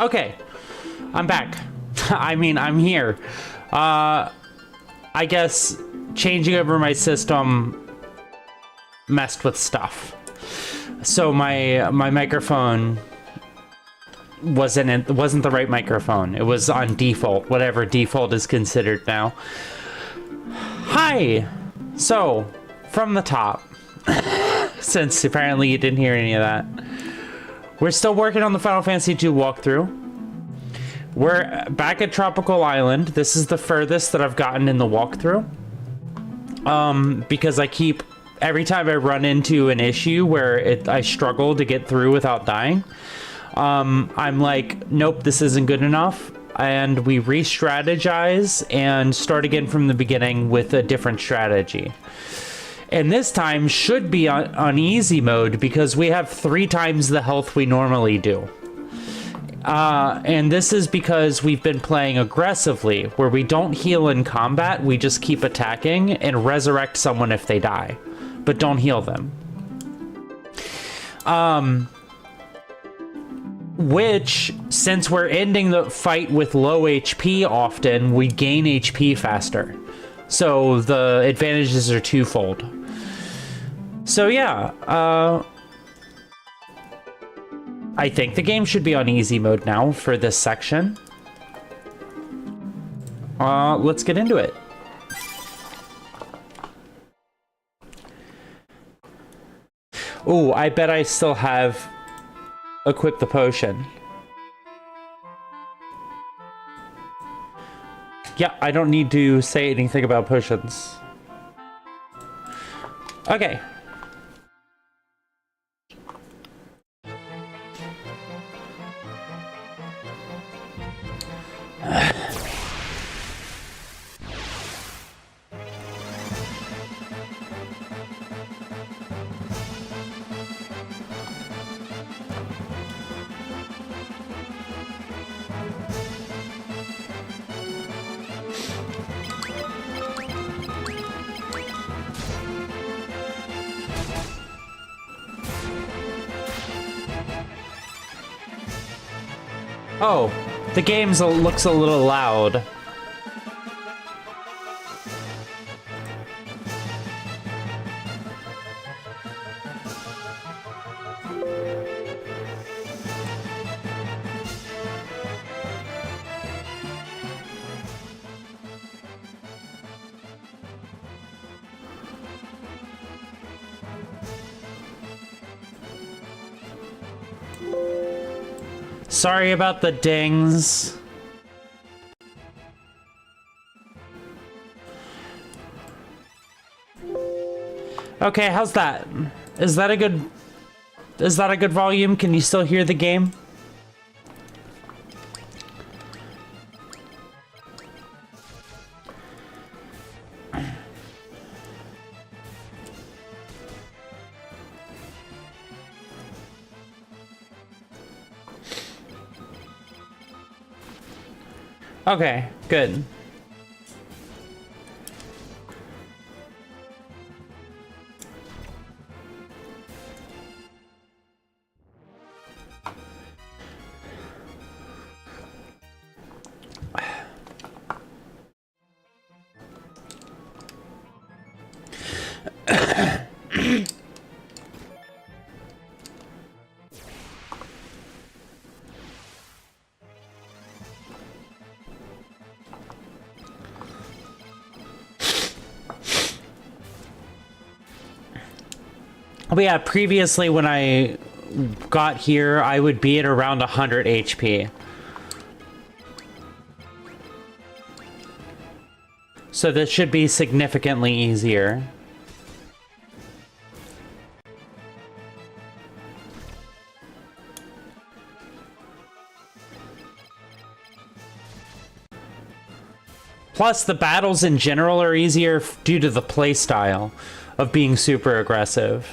Okay, I'm back. I mean, I'm here. I guess changing over my system messed with stuff. So my microphone wasn't the right microphone. It was on default, whatever default is considered now. Hi. So, from the top, since apparently you didn't hear any of that. We're still working on the Final Fantasy II walkthrough. We're back at Tropical Island. This is the furthest that I've gotten in the walkthrough. Because every time I run into an issue where I struggle to get through without dying, I'm like, nope, this isn't good enough. And we re-strategize and start again from the beginning with a different strategy. And this time should be on easy mode because we have 3 times the health we normally do. And this is because we've been playing aggressively, where we don't heal in combat, we just keep attacking and resurrect someone if they die, but don't heal them. Which, since we're ending the fight with low HP often, we gain HP faster. So the advantages are twofold. So yeah, I think the game should be on easy mode now for this section. Let's get into it. Ooh, I bet I still have equip the potion. Yeah, I don't need to say anything about potions. Okay. Oh, the game looks a little loud. Sorry about the dings. Okay, how's that? Is that a good volume? Can you still hear the game? Okay, good. But yeah, previously when I got here, I would be at around 100 HP. So this should be significantly easier. Plus, the battles in general are easier due to the playstyle of being super aggressive.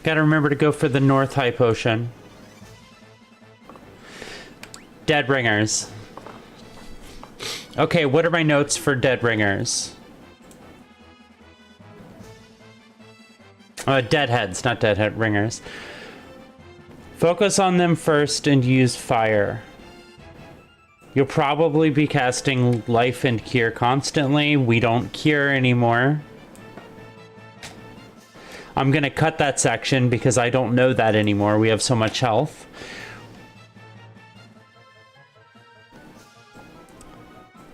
Gotta remember to go for the North High Potion. Dead Ringers. Okay, what are my notes for Dead Ringers? Deadheads, not Deadhead Ringers. Focus on them first and use fire. You'll probably be casting Life and Cure constantly. We don't cure anymore. I'm gonna cut that section because I don't know that anymore. We have so much health.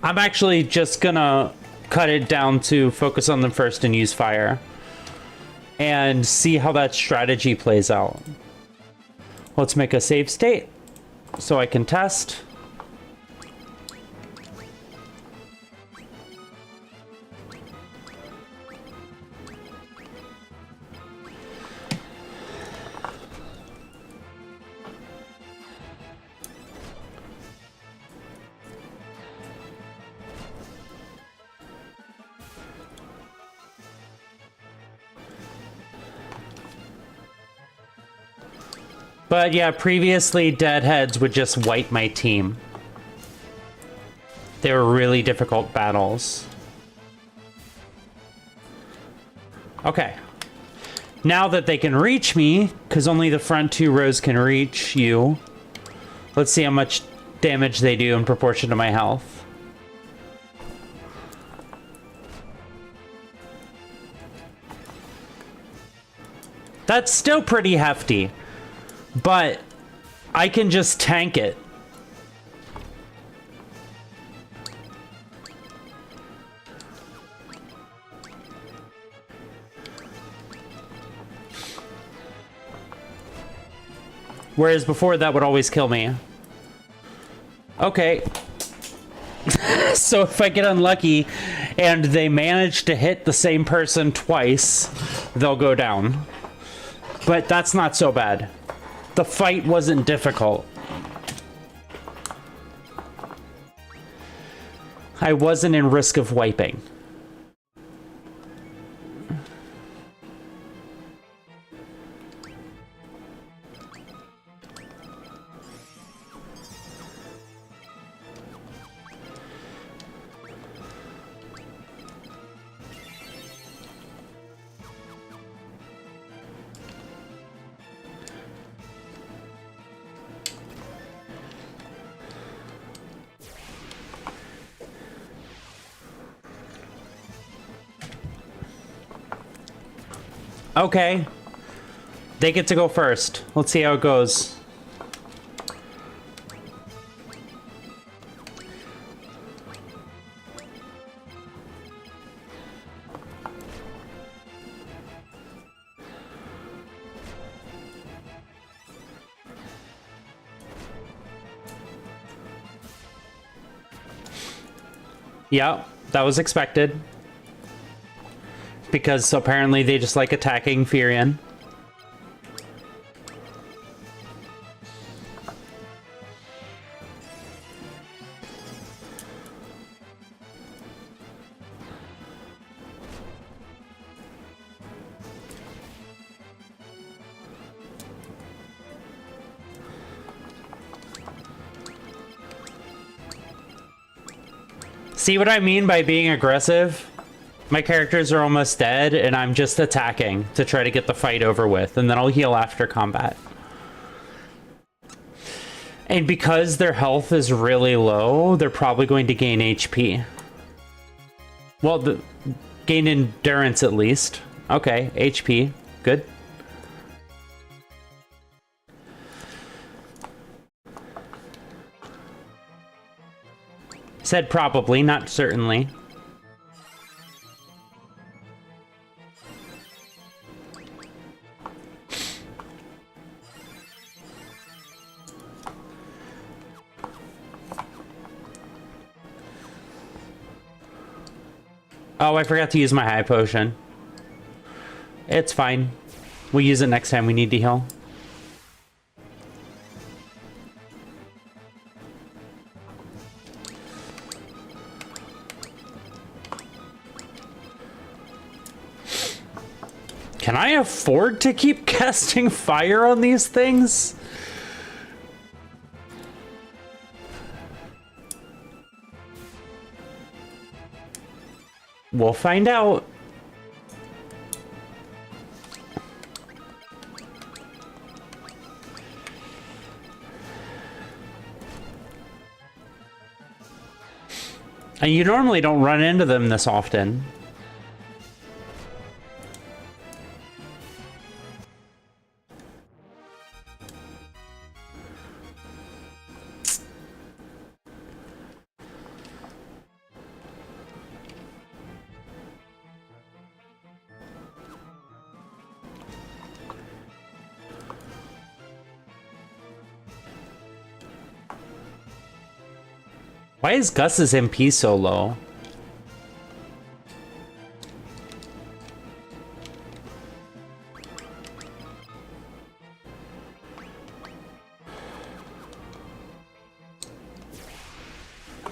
I'm actually just gonna cut it down to focus on them first and use fire. And see how that strategy plays out. Let's make a save state so I can test. But yeah, previously Deadheads would just wipe my team. They were really difficult battles. Okay. Now that they can reach me, because only the front two rows can reach you, let's see how much damage they do in proportion to my health. That's still pretty hefty. But I can just tank it. Whereas before that would always kill me. Okay. So if I get unlucky and they manage to hit the same person twice, they'll go down. But that's not so bad. The fight wasn't difficult. I wasn't in risk of wiping. Okay. They get to go first. Let's see how it goes. Yeah, that was expected. Because apparently they just like attacking Furion. See what I mean by being aggressive? My characters are almost dead, and I'm just attacking to try to get the fight over with, and then I'll heal after combat. And because their health is really low, they're probably going to gain HP. Well, gain endurance at least. Okay, HP. Good. said probably, not certainly. Oh, I forgot to use my high potion. It's fine. We'll use it next time we need to heal. Can I afford to keep casting fire on these things? We'll find out. And you normally don't run into them this often. Why is Gus's MP so low?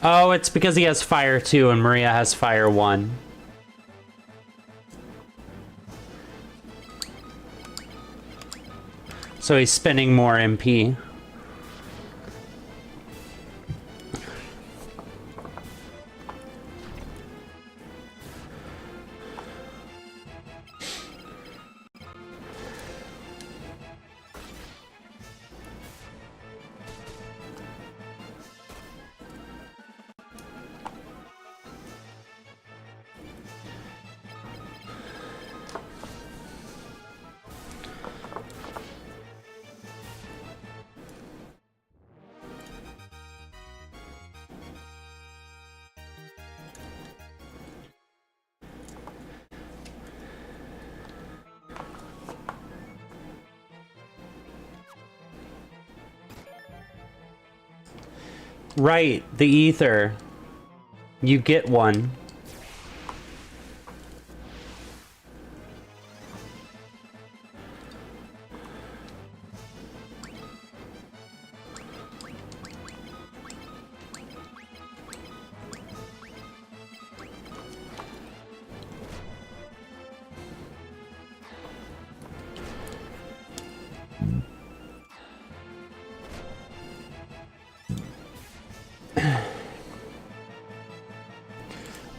Oh, it's because he has fire 2 and Maria has fire 1. So he's spending more MP. Right, the ether. You get one.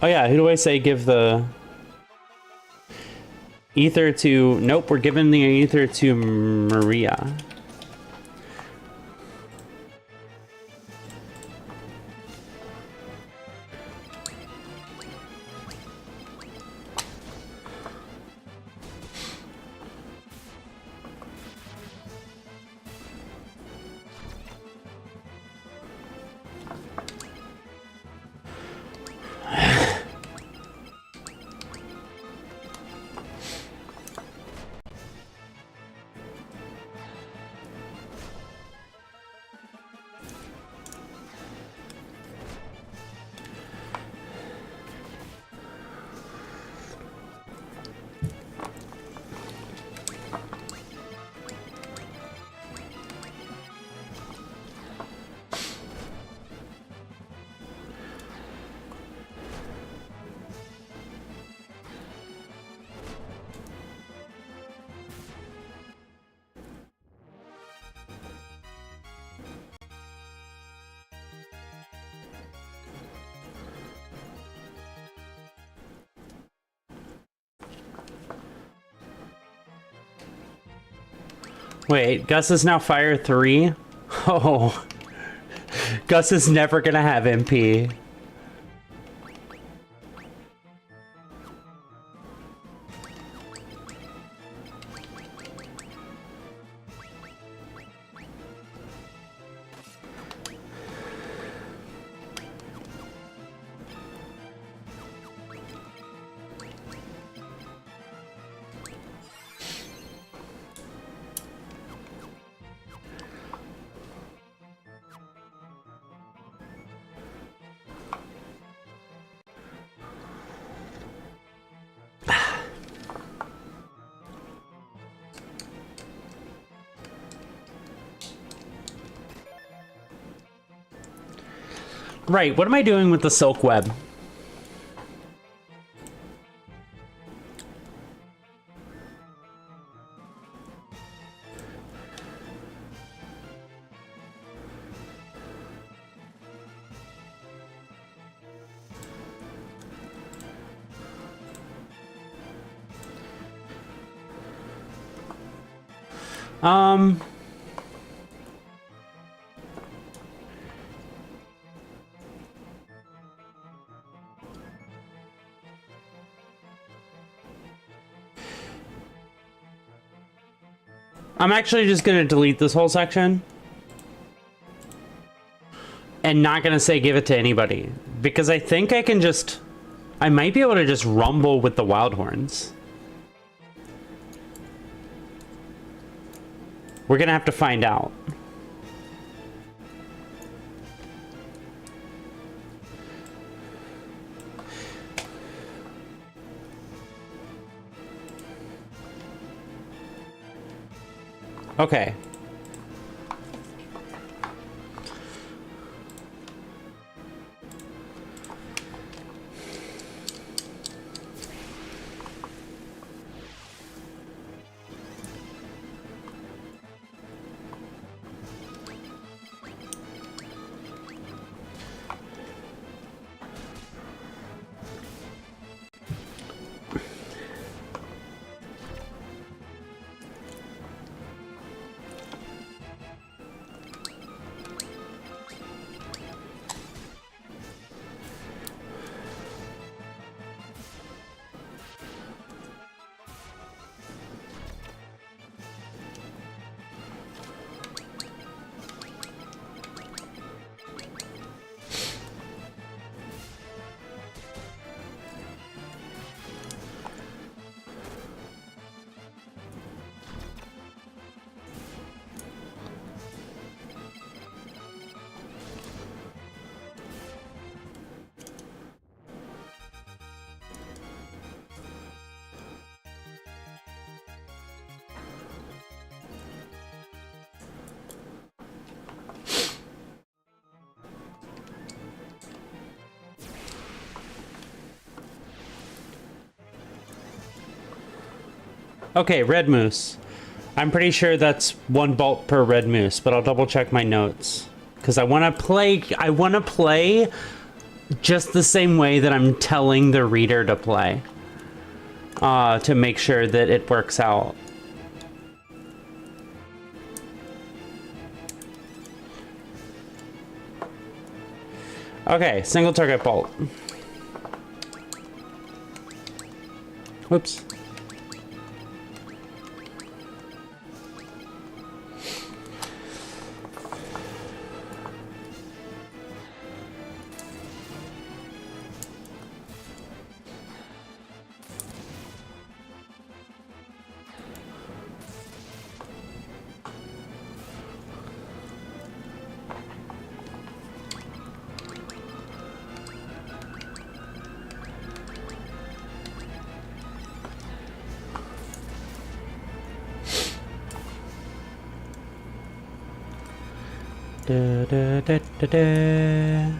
Oh yeah, who do I say give the ether to? Nope, we're giving the ether to Maria. Wait, Gus is now fire 3? Oh. Gus is never gonna have MP. Right, what am I doing with the silk web? I'm actually just gonna delete this whole section and not gonna say give it to anybody, because I think I can just, I might be able to just rumble with the wild horns. We're gonna have to find out. Okay. Okay, red moose. I'm pretty sure that's 1 bolt per red moose, but I'll double check my notes. Because I want to play just the same way that I'm telling the reader to play. To make sure that it works out. Okay, single target bolt. Whoops. Da, da, da, da, da.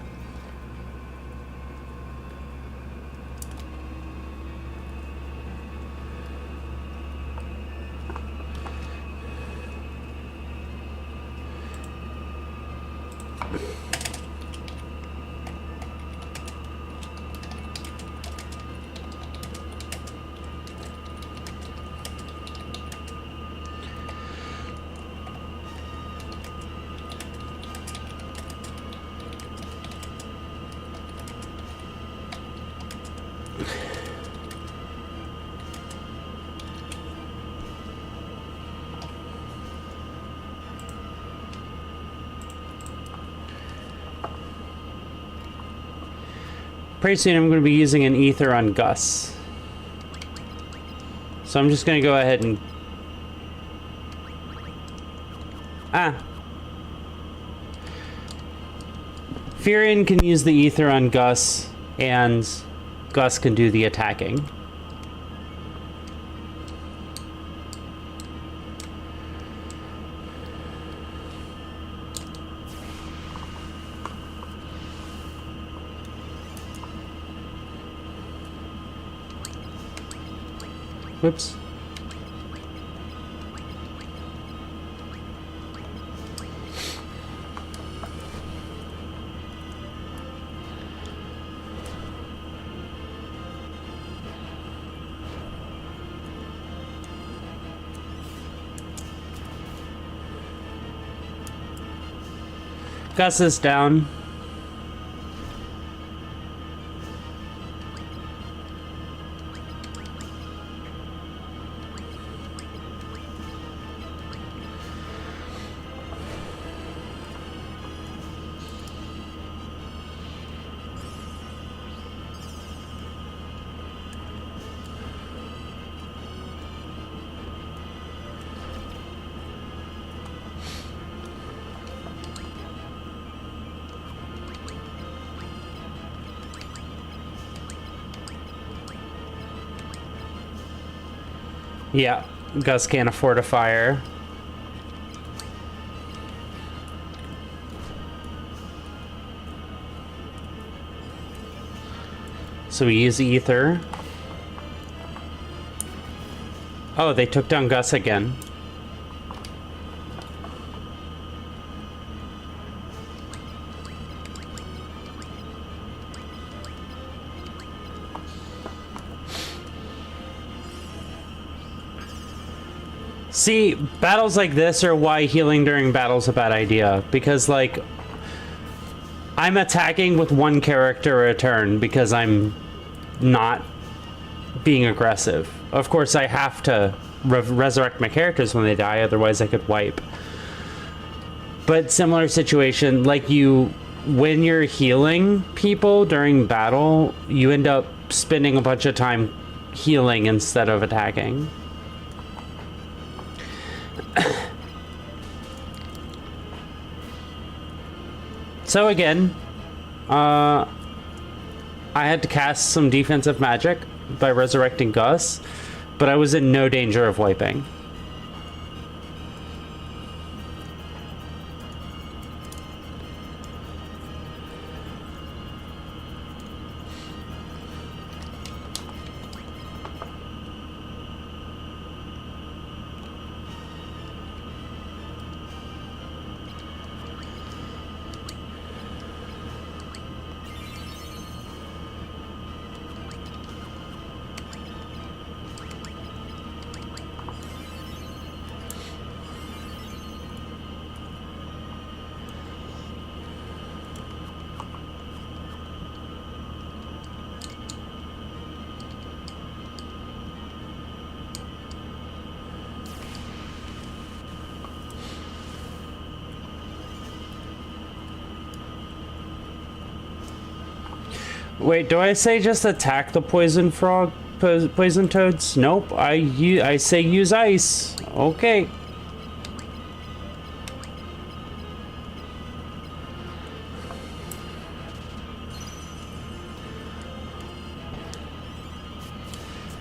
Pretty soon I'm going to be using an ether on Gus. So I'm just going to go ahead and... Furion can use the ether on Gus, and Gus can do the attacking. Whoops. Gus is down. Yeah, Gus can't afford a fire. So we use ether. Oh, they took down Gus again. See, battles like this are why healing during battle's a bad idea. Because, like, I'm attacking with one character a turn because I'm not being aggressive. Of course, I have to resurrect my characters when they die, otherwise I could wipe. But similar situation, like when you're healing people during battle, you end up spending a bunch of time healing instead of attacking. So again, I had to cast some defensive magic by resurrecting Gus, but I was in no danger of wiping. Wait, do I say just attack the poison frog, poison toads? Nope, I say use ice. Okay.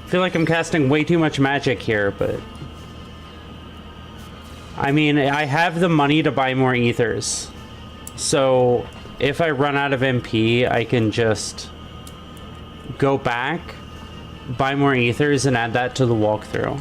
I feel like I'm casting way too much magic here, but I mean, I have the money to buy more ethers. So if I run out of MP, I can just go back, buy more ethers, and add that to the walkthrough.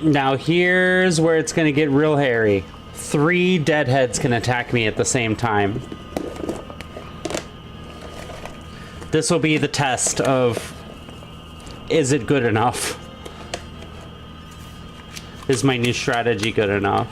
Now here's where it's gonna get real hairy. 3 deadheads can attack me at the same time. This will be the test of, is it good enough? Is my new strategy good enough?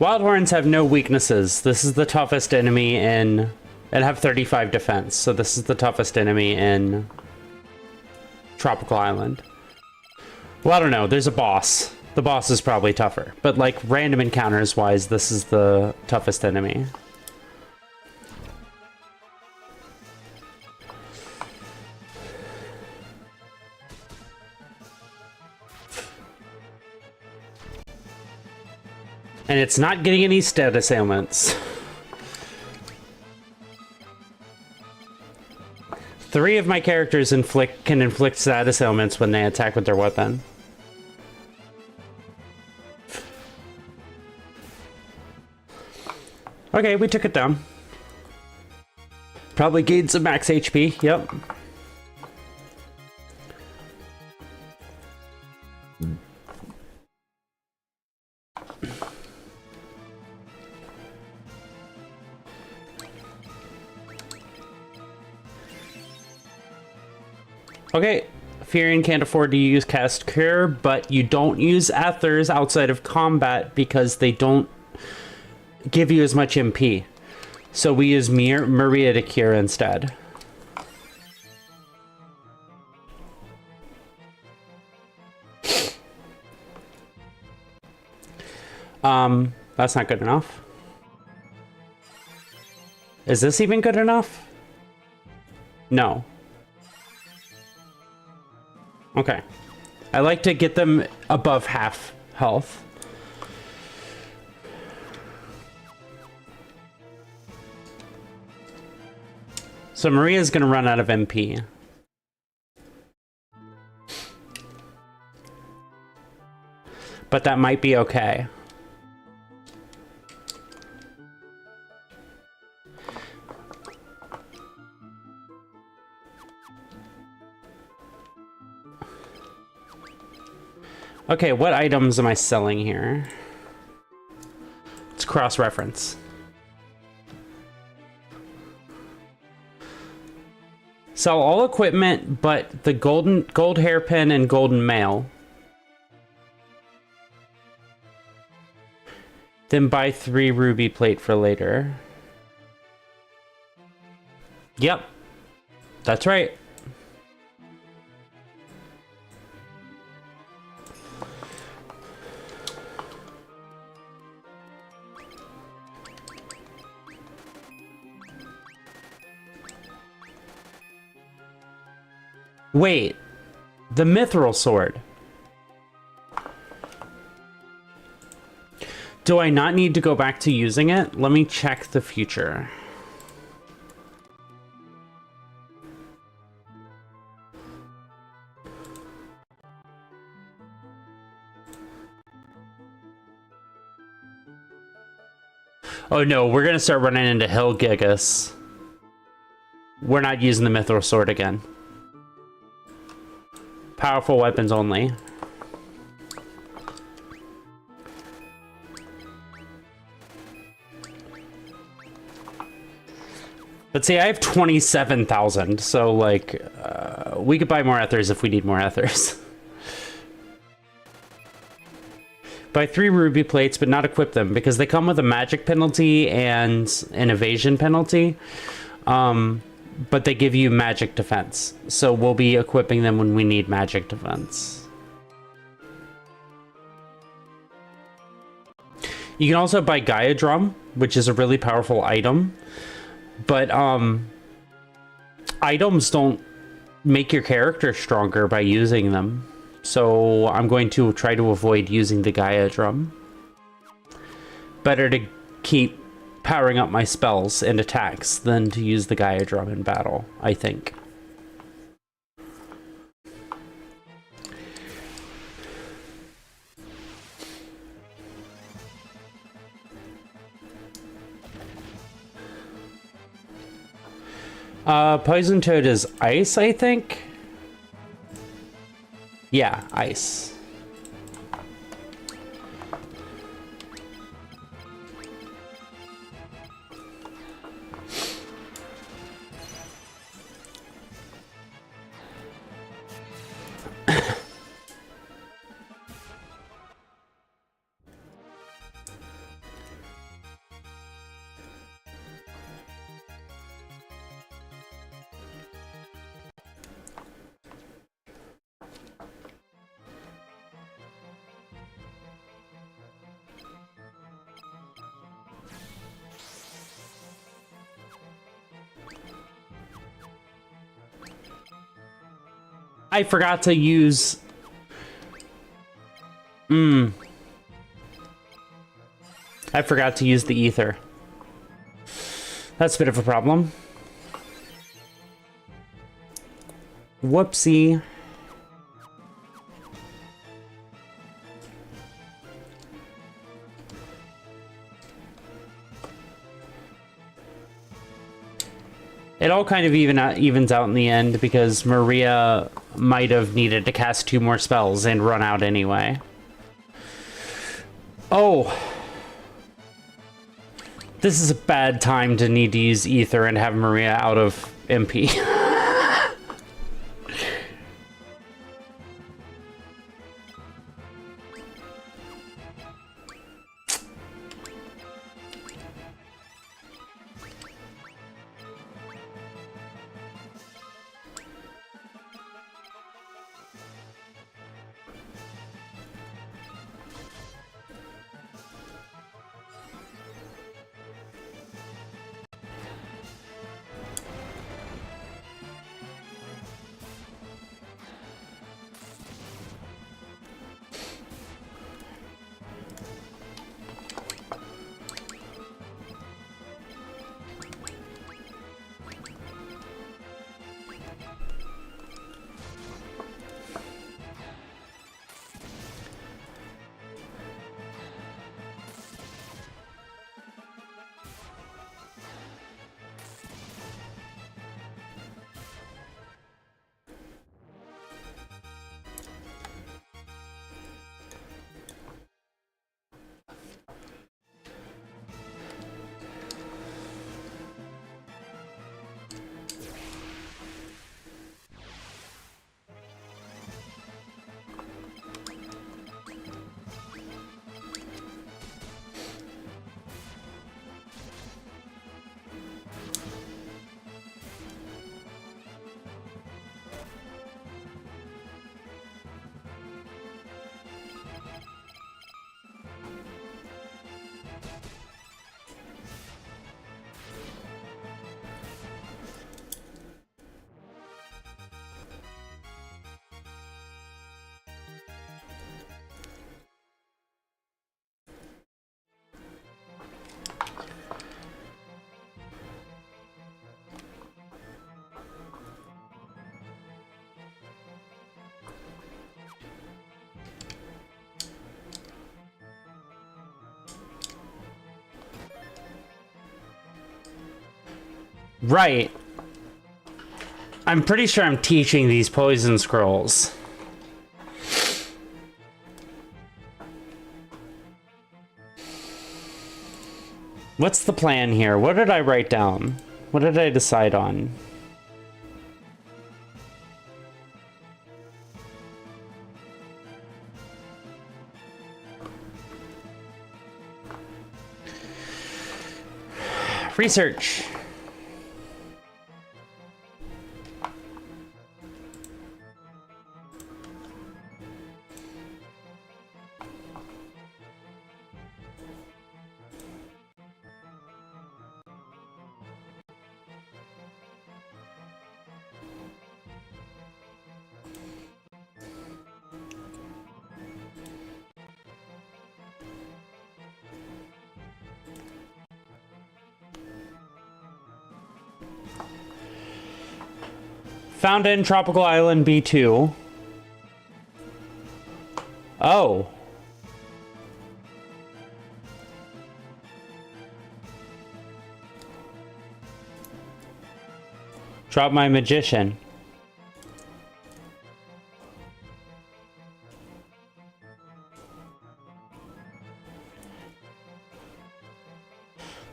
Wildhorns have no weaknesses. This is the toughest enemy in... and have 35 defense, so this is the toughest enemy in Tropical Island. Well, I don't know. There's a boss. The boss is probably tougher. But, like, random encounters-wise, this is the toughest enemy. And it's not getting any status ailments. 3 of my characters can inflict status ailments when they attack with their weapon. Okay, we took it down. Probably gained some max HP, yep. Okay, Furion can't afford to use Cast Cure, but you don't use Ethers outside of combat because they don't give you as much MP. So we use Maria to cure instead. That's not good enough. Is this even good enough? No. Okay. I like to get them above half health. So Maria's gonna run out of MP. But that might be okay. Okay, what items am I selling here? Let's cross-reference. Sell all equipment but the gold hairpin and golden mail. Then buy 3 ruby plate for later. Yep. That's right. Wait, the mithril sword. Do I not need to go back to using it? Let me check the future. Oh no, we're gonna start running into Hill Gigas. We're not using the mithril sword again. Powerful weapons only. But see, I have 27,000, so like, we could buy more ethers if we need more ethers. Buy 3 ruby plates, but not equip them, because they come with a magic penalty and an evasion penalty. But they give you magic defense. So we'll be equipping them when we need magic defense. You can also buy Gaia Drum, which is a really powerful item. But items don't make your character stronger by using them. So I'm going to try to avoid using the Gaia Drum. Better to keep powering up my spells and attacks than to use the Gaia Drum in battle, I think. Poison Toad is ice, I think? Yeah, ice. I forgot to use... I forgot to use the ether. That's a bit of a problem. Whoopsie. It all kind of evens out in the end because Maria might have needed to cast 2 more spells and run out anyway. Oh. This is a bad time to need to use Ether and have Maria out of MP. Right. I'm pretty sure I'm teaching these poison scrolls. What's the plan here? What did I write down? What did I decide on? Research. Found in Tropical Island B2. Oh. Drop my magician.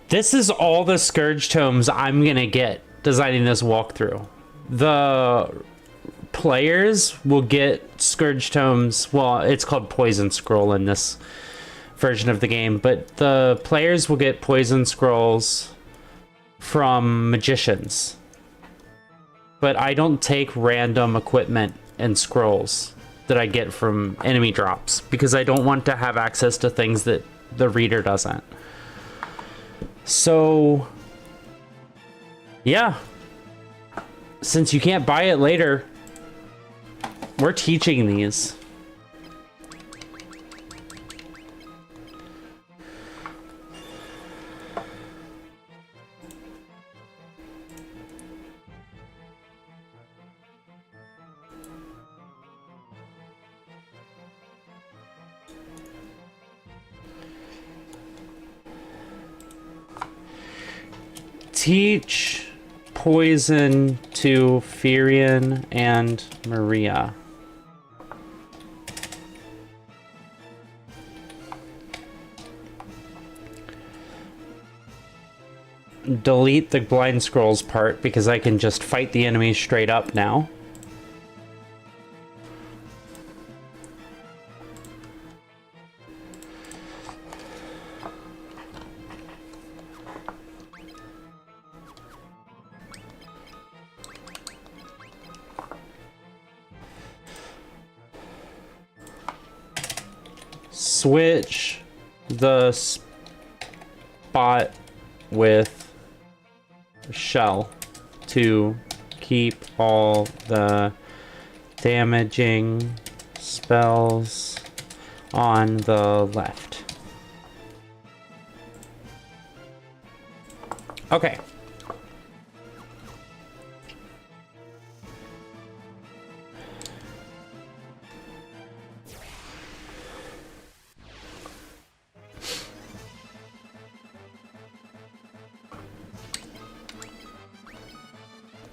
This is all the Scourge tomes I'm gonna get designing this walkthrough. The players will get Scourge tomes. Well, it's called Poison Scroll in this version of the game, but the players will get Poison Scrolls from magicians. But I don't take random equipment and scrolls that I get from enemy drops because I don't want to have access to things that the reader doesn't. So, yeah. Since you can't buy it later, We're teaching these. Teach poison to Firion and Maria. Delete the blind scrolls part because I can just fight the enemy straight up now. Switch the spot with shell to keep all the damaging spells on the left. Okay.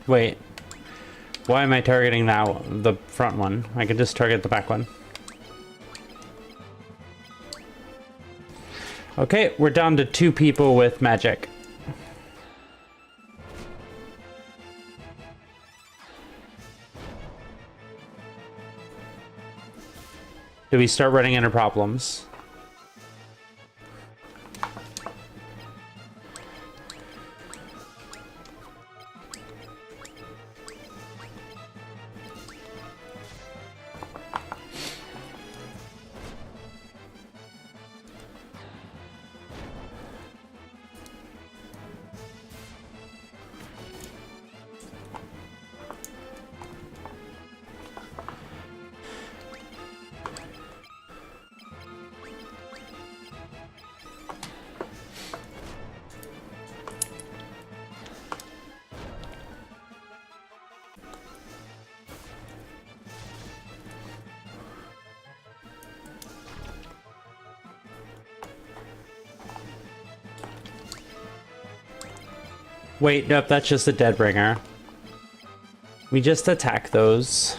Wait, why am I targeting now the front one? I can just target the back one. Okay, we're down to 2 people with magic. Do we start running into problems? Wait, nope, that's just a Deadbringer. We just attack those.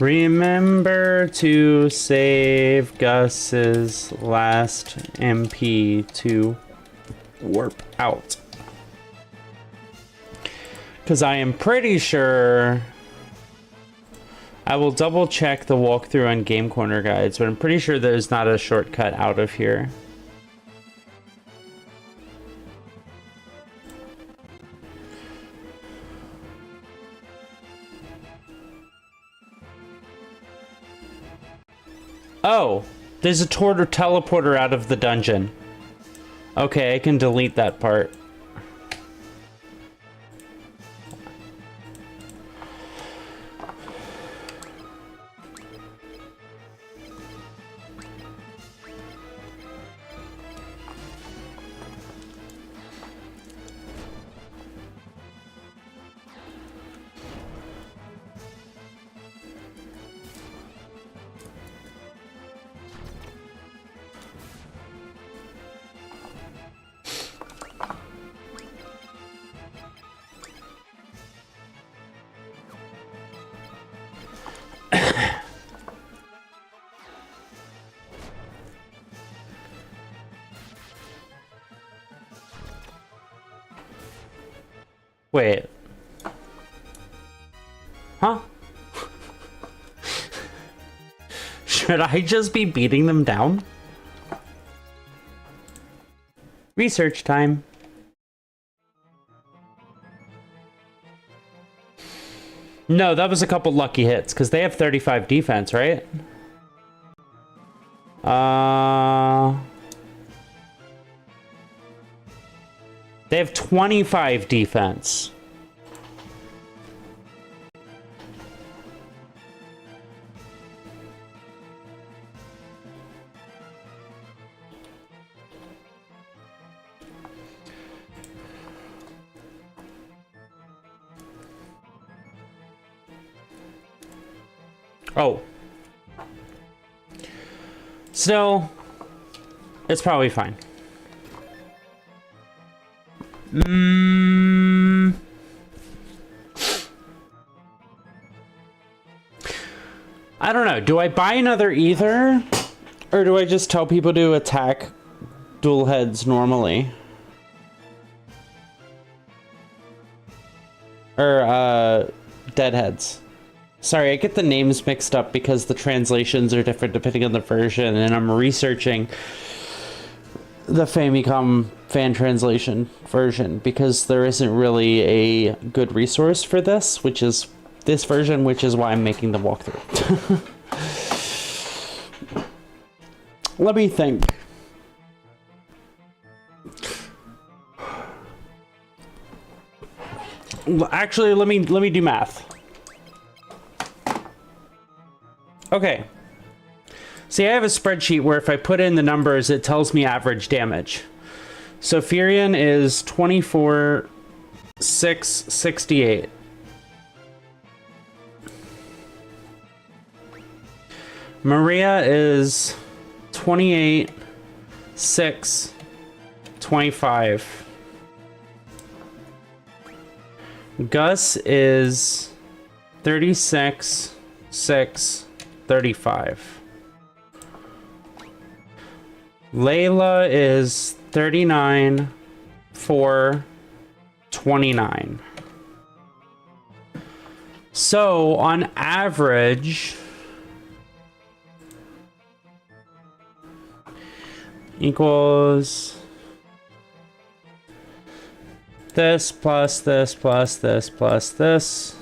Remember to save Gus's last MP to warp out. Because I am pretty sure... I will double check the walkthrough on Game Corner guides, but I'm pretty sure there's not a shortcut out of here. Oh, there's a teleporter out of the dungeon. Okay, I can delete that part. Wait. Huh? Should I just be beating them down? Research time. No, that was a couple lucky hits, because they have 35 defense, right? They have 25 defense. Oh. Still, it's probably fine. I don't know. Do I buy another ether? Or do I just tell people to attack dual heads normally? Or, deadheads. Sorry, I get the names mixed up because the translations are different depending on the version, and I'm researching the Famicom fan translation version because there isn't really a good resource for this, which is this version, which is why I'm making the walkthrough. Let me think. Actually, let me do math. Okay. See, I have a spreadsheet where if I put in the numbers, it tells me average damage. So Furion is 24,668. Maria is 28,625. Gus is 36,635. Layla is 39,429. So on average equals this plus this plus this plus this.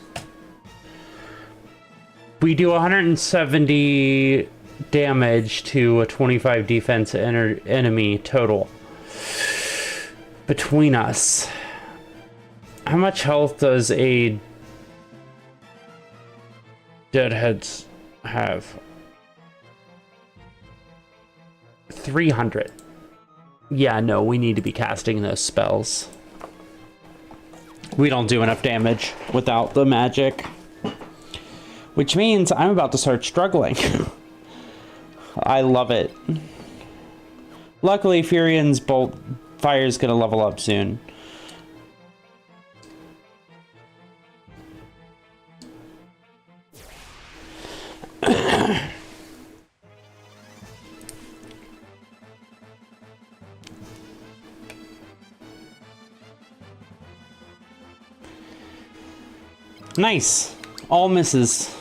We do 170 damage to a 25 defense enemy total between us. How much health does a deadheads have? 300. Yeah, no, we need to be casting those spells. We don't do enough damage without the magic. Which means I'm about to start struggling. I love it. Luckily, Furion's bolt fire is going to level up soon. Nice. All misses.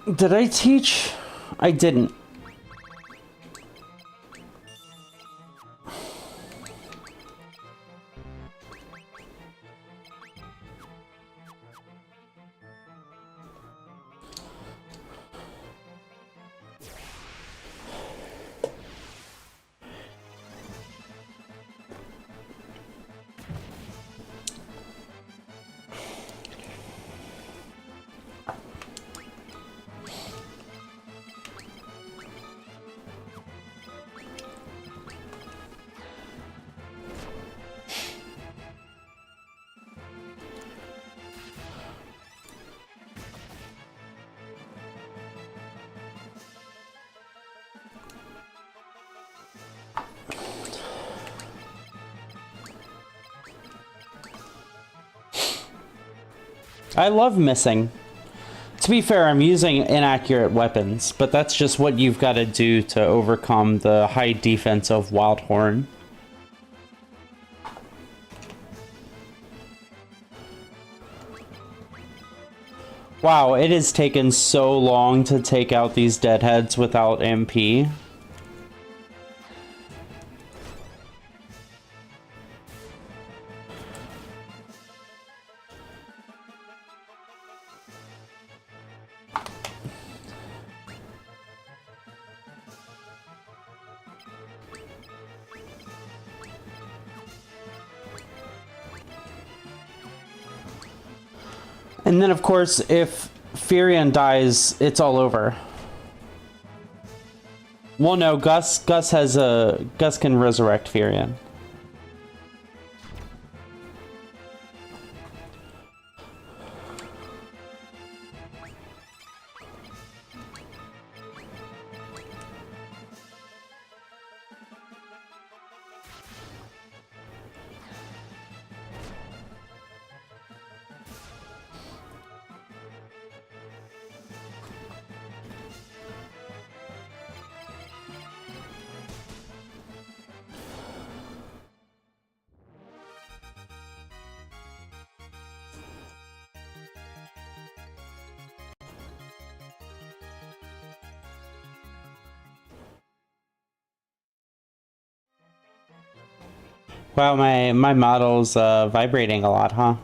Did I teach? I didn't. I love missing. To be fair, I'm using inaccurate weapons, but that's just what you've got to do to overcome the high defense of Wildhorn. Wow, it has taken so long to take out these deadheads without MP. And then, of course, if Furion dies, it's all over. Well, no, Gus can resurrect Furion. Wow, my model's vibrating a lot, huh?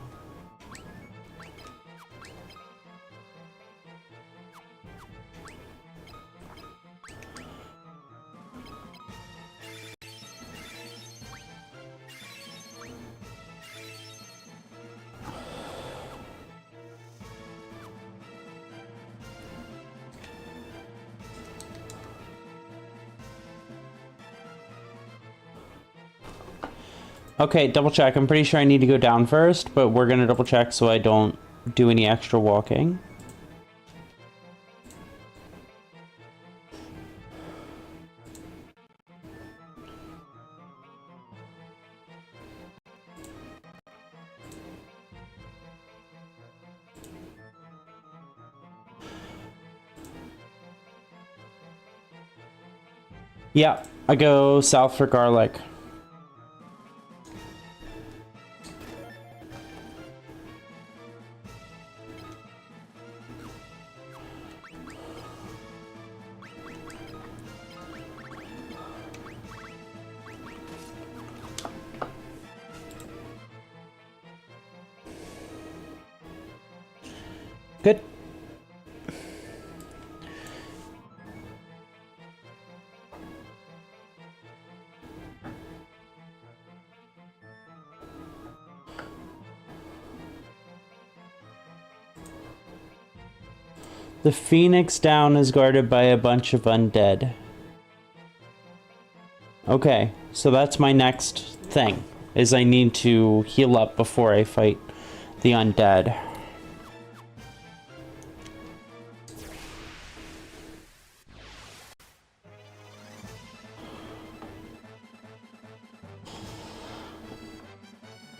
Okay, double check. I'm pretty sure I need to go down first, but we're gonna double check so I don't do any extra walking. Yeah, I go south for garlic. Good. The Phoenix Down is guarded by a bunch of undead. Okay, so that's my next thing, is I need to heal up before I fight the undead.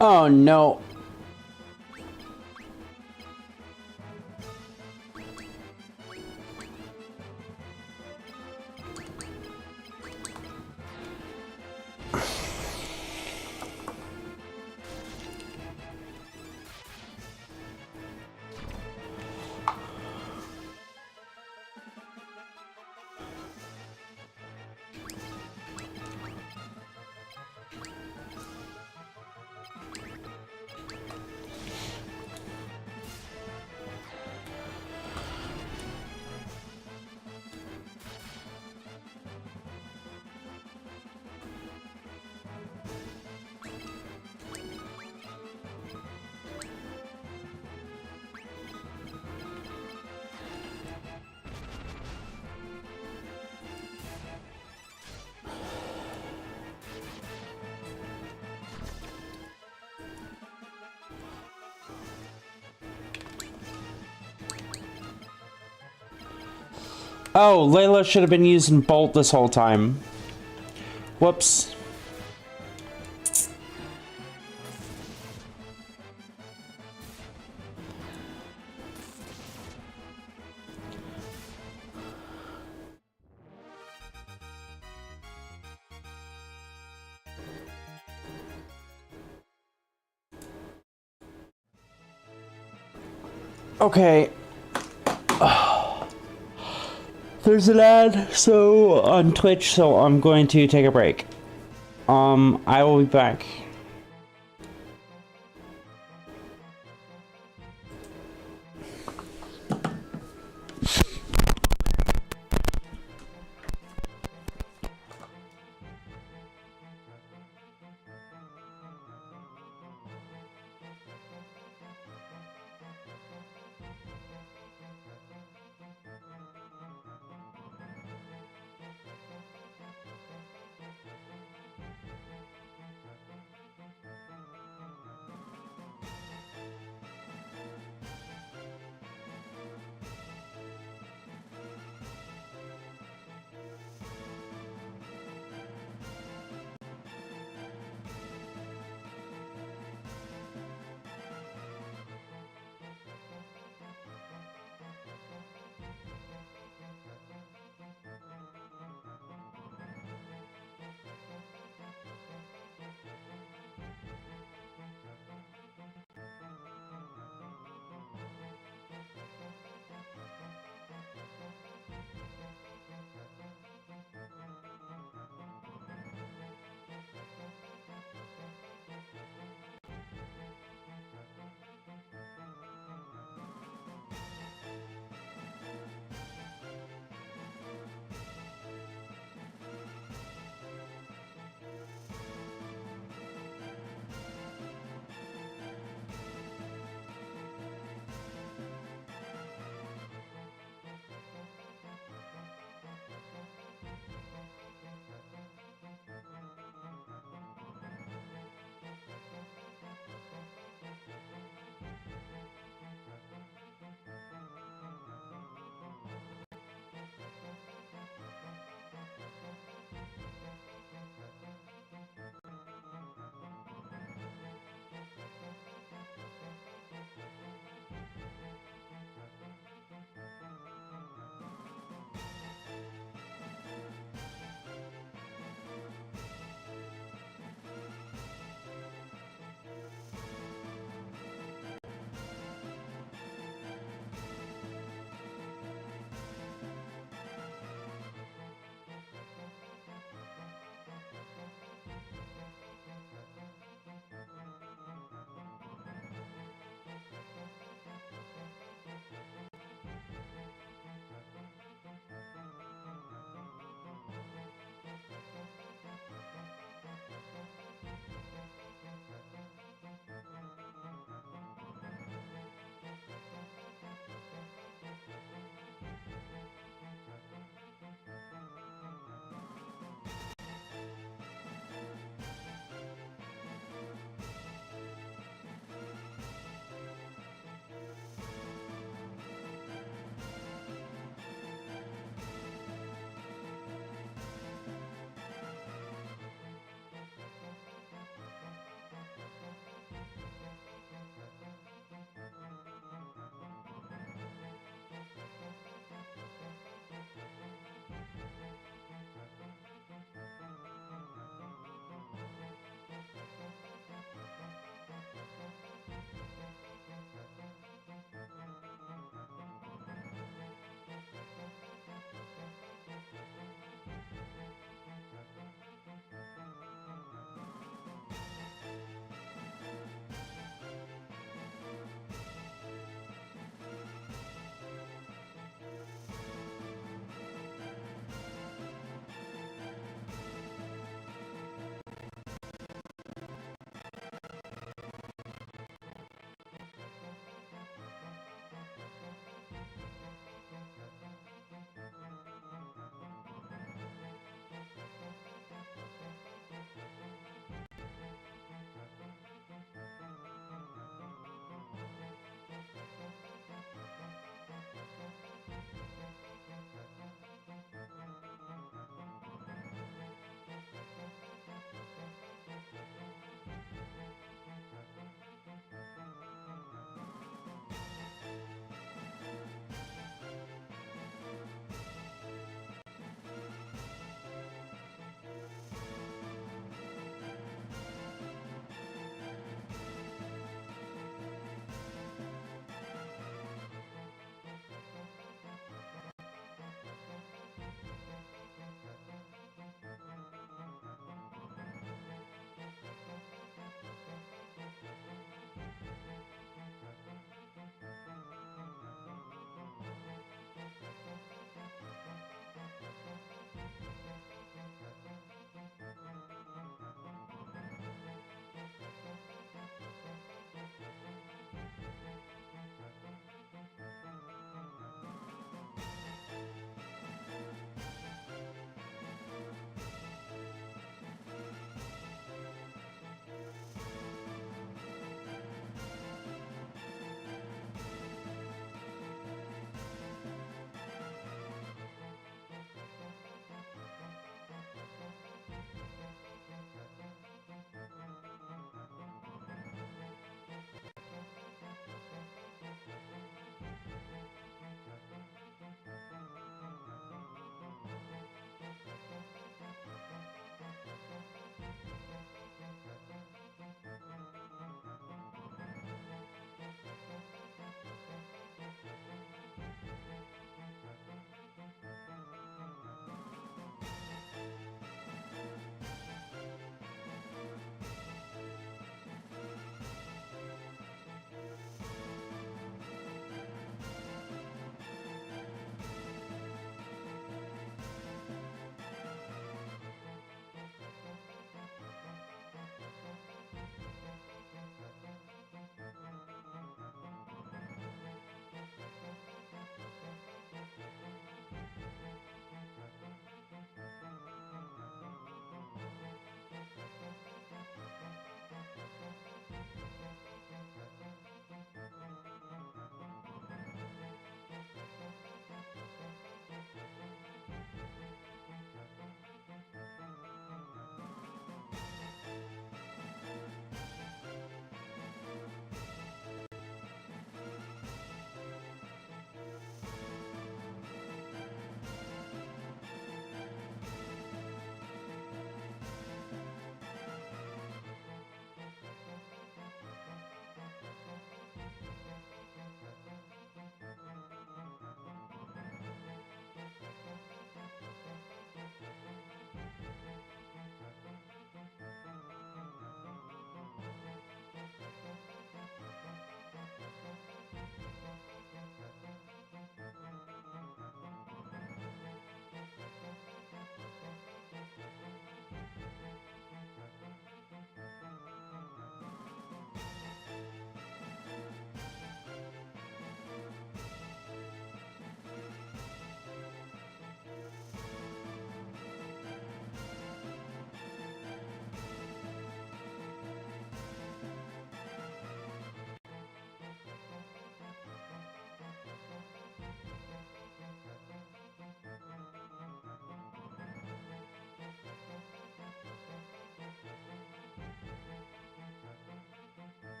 Oh no. Oh, Layla should have been using Bolt this whole time. Whoops. Okay. There's an ad on Twitch, so I'm going to take a break. I will be back.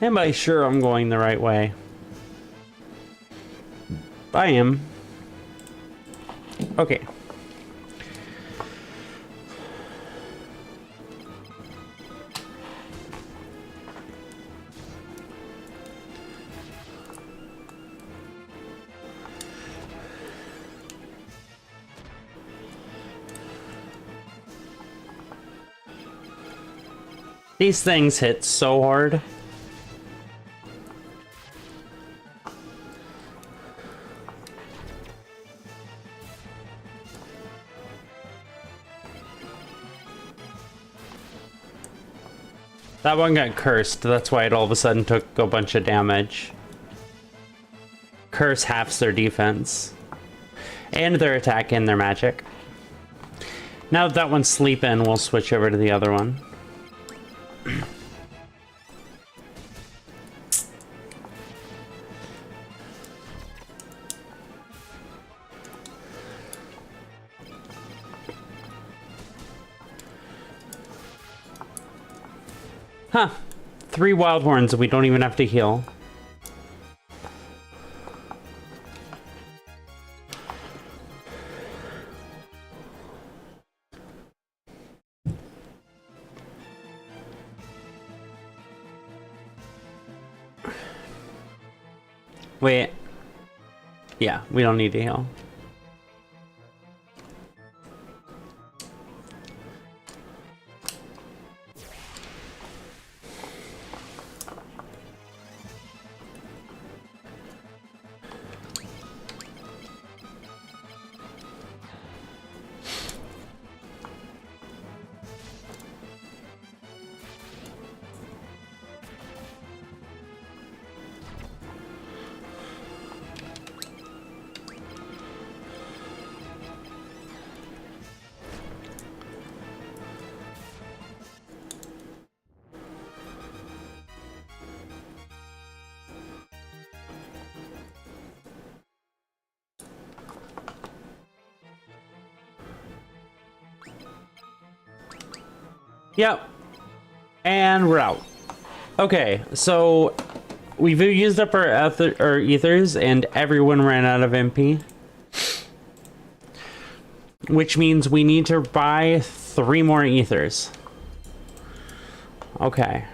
Am I sure I'm going the right way? I am. Okay. These things hit so hard. That one got cursed, that's why it all of a sudden took a bunch of damage. Curse halves their defense. And their attack and their magic. Now that one's sleeping, we'll switch over to the other one. Huh. 3 wild horns, we don't even have to heal. Wait. Yeah, we don't need to heal. Yep. And we're out. Okay, so we've used up our ethers and everyone ran out of MP. Which means we need to buy 3 more ethers. Okay.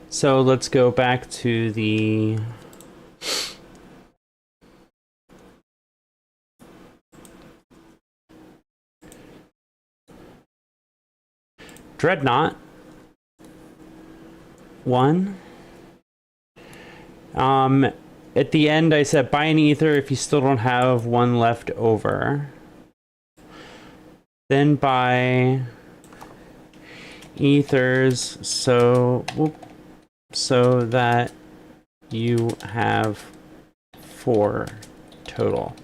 So let's go back to the... Dreadnought. 1. At the end I said buy an ether if you still don't have 1 left over. Then buy ethers so that you have 4 total.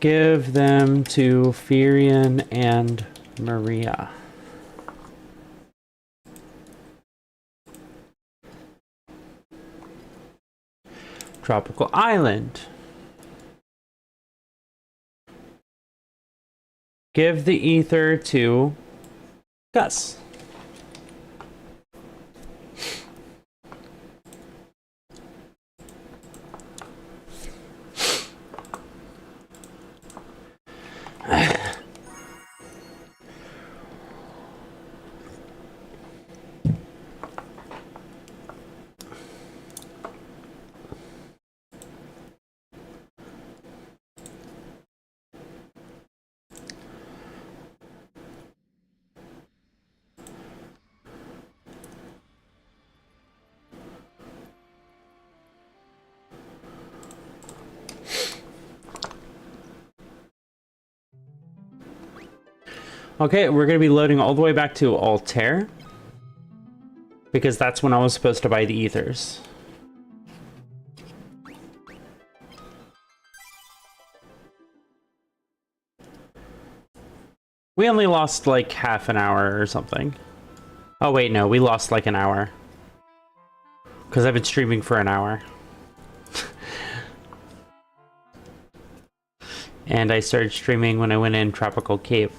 Give them to Firion and Maria. Tropical Island. Give the ether to Gus. Okay, we're going to be loading all the way back to Altair. Because that's when I was supposed to buy the ethers. We only lost like half an hour or something. Oh wait, no, we lost like an hour. Because I've been streaming for an hour. And I started streaming when I went in Tropical Cave.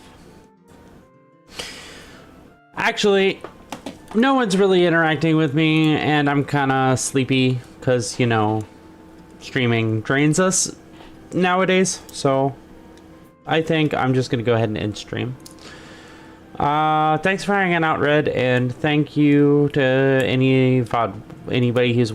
Actually, no one's really interacting with me, and I'm kind of sleepy because, you know, streaming drains us nowadays. So I think I'm just going to go ahead and end stream. Thanks for hanging out, Red, and thank you to anybody who's watching.